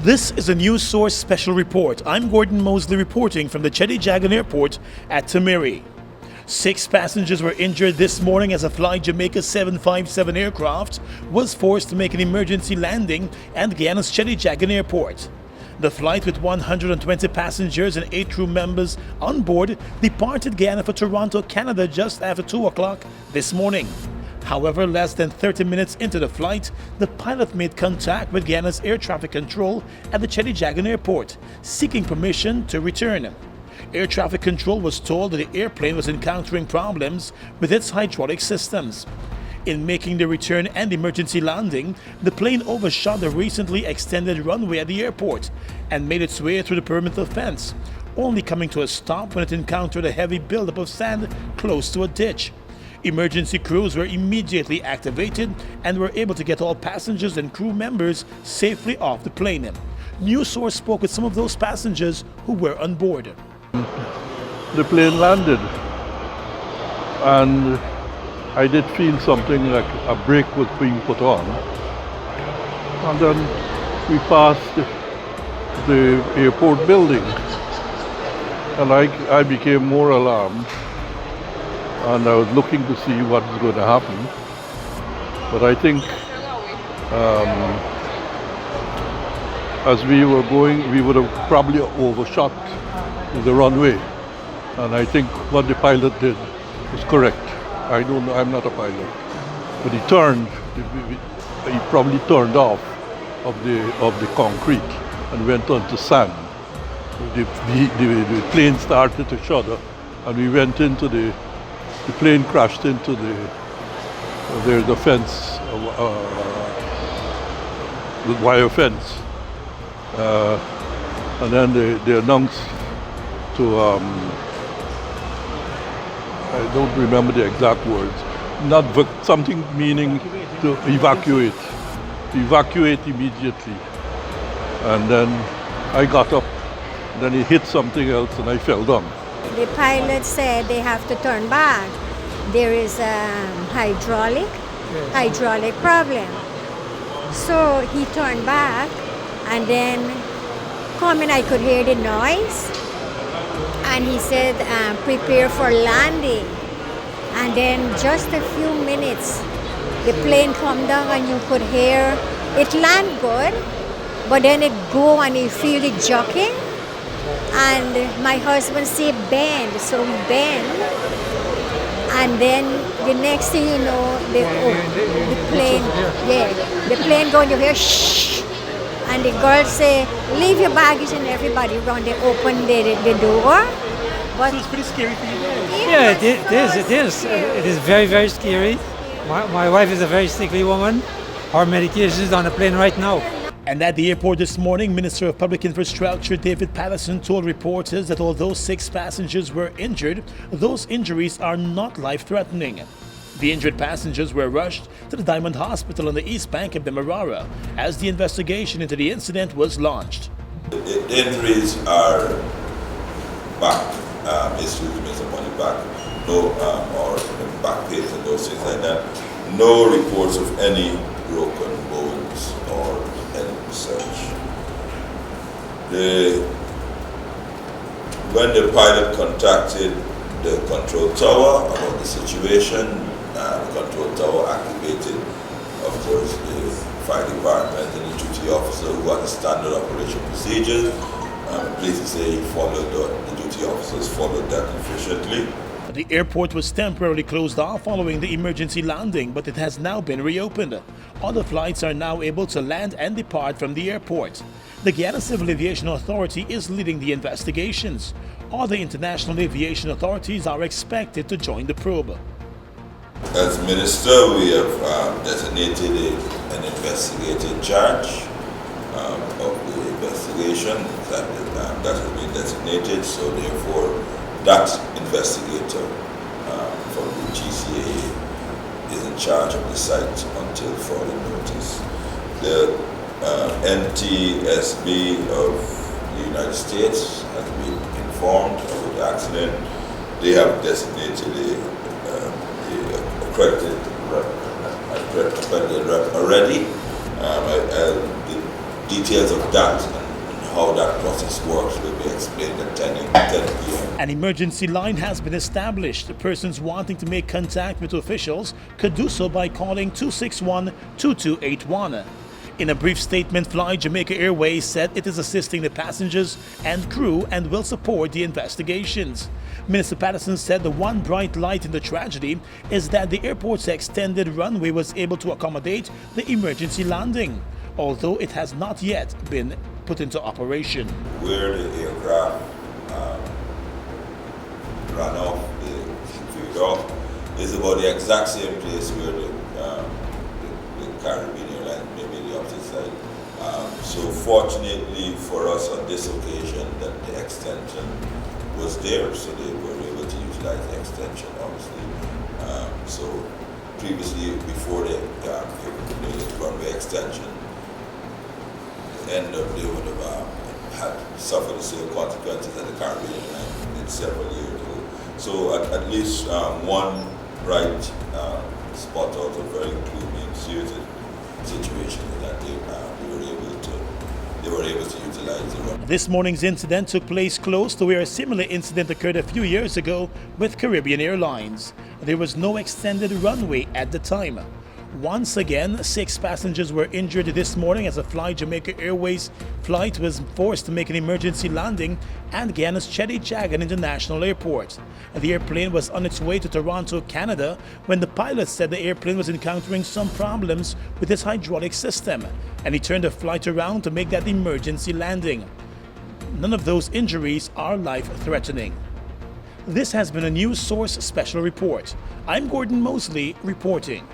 This is a News Source special report. I'm Gordon Mosley reporting from the CJIA Airport at Tamari. 6 passengers were injured this morning as a Fly Jamaica 757 aircraft was forced to make an emergency landing at Guyana's CJIA Airport. The flight with 120 passengers and 8 crew members on board departed Guyana for Toronto, Canada just after 2 o'clock this morning. However, less than 30 minutes into the flight, the pilot made contact with Guyana's air traffic control at the CJIA Airport, seeking permission to return. Air traffic control was told that the airplane was encountering problems with its hydraulic systems. In making the return and emergency landing, the plane overshot the recently extended runway at the airport and made its way through the perimeter fence, only coming to a stop when it encountered a heavy buildup of sand close to a ditch. Emergency crews were immediately activated and were able to get all passengers and crew members safely off the plane. News Source spoke with some of those passengers who were on board. The plane landed and I did feel something like a brake was being put on. And then we passed the airport building and I became more alarmed. And I was looking to see what was going to happen. But I think as we were going, we would have probably overshot the runway. And I think what the pilot did was correct. I don't know, I'm not a pilot. But he probably turned off of the concrete and went onto sand. The plane started to shudder and we went into the plane crashed into the fence, the wire fence. And then they announced to, I don't remember the exact words, something meaning to evacuate immediately. And then I got up, then he hit something else and I fell down. The pilot said they have to turn back. There is a hydraulic problem. So he turned back and then coming I could hear the noise and he said prepare for landing. And then just a few minutes the plane come down and you could hear it land good, but then it go and you feel it jockeying. And my husband said bend, so we bend, and then the next thing you know, the plane going, you hear shh, and the girls say, leave your baggage, and everybody run, they open the door. But So it's pretty scary for you guys. Yeah, it is. It is very, very scary. My wife is a very sickly woman. Her medication is on the plane right now. And at the airport this morning, Minister of Public Infrastructure David Patterson told reporters that although 6 passengers were injured, those injuries are not life-threatening. The injured passengers were rushed to the Diamond Hospital on the east bank of the Demerara as the investigation into the incident was launched. The injuries are back, issues upon the back, no, or back pains and those things like that. No reports of any broken bones or any such. When the pilot contacted the control tower about the situation, the control tower activated, of course, the fire department and the duty officer who had the standard operation procedures. I'm pleased to say the duty officers followed that efficiently. The airport was temporarily closed off following the emergency landing, but it has now been reopened. Other flights are now able to land and depart from the airport. The Guyana Civil Aviation Authority is leading the investigations. Other international aviation authorities are expected to join the probe. As Minister, we have designated an investigator in charge of the investigation that has been designated, so therefore that investigator from the CJIA is in charge of the site until further notice. The NTSB of the United States has been informed of the accident. They have designated a accredited rep already. The details of that and how that process works will be explained at 10 p.m. An emergency line has been established. The persons wanting to make contact with officials could do so by calling 261-2281. In a brief statement, Fly Jamaica Airways said it is assisting the passengers and crew and will support the investigations. Minister Patterson said the one bright light in the tragedy is that the airport's extended runway was able to accommodate the emergency landing, although it has not yet been put into operation. Where the aircraft ran off, veered off, is about the exact same place where the Caribbean airline, maybe the opposite side. So fortunately for us on this occasion that the extension was there, so they were able to utilize the extension, obviously. So previously, before the runway extension, end up they would have had suffered the same consequences that the Caribbean airline did several years ago. So at least one bright spot out of very gloomy and serious situation that they were able to utilize the runway. This morning's incident took place close to where a similar incident occurred a few years ago with Caribbean Airlines. There was no extended runway at the time. Once again, 6 passengers were injured this morning as a Fly Jamaica Airways flight was forced to make an emergency landing at Ghana's CJIA International Airport. The airplane was on its way to Toronto, Canada, when the pilot said the airplane was encountering some problems with its hydraulic system, and he turned the flight around to make that emergency landing. None of those injuries are life-threatening. This has been a News Source special report. I'm Gordon Mosley reporting.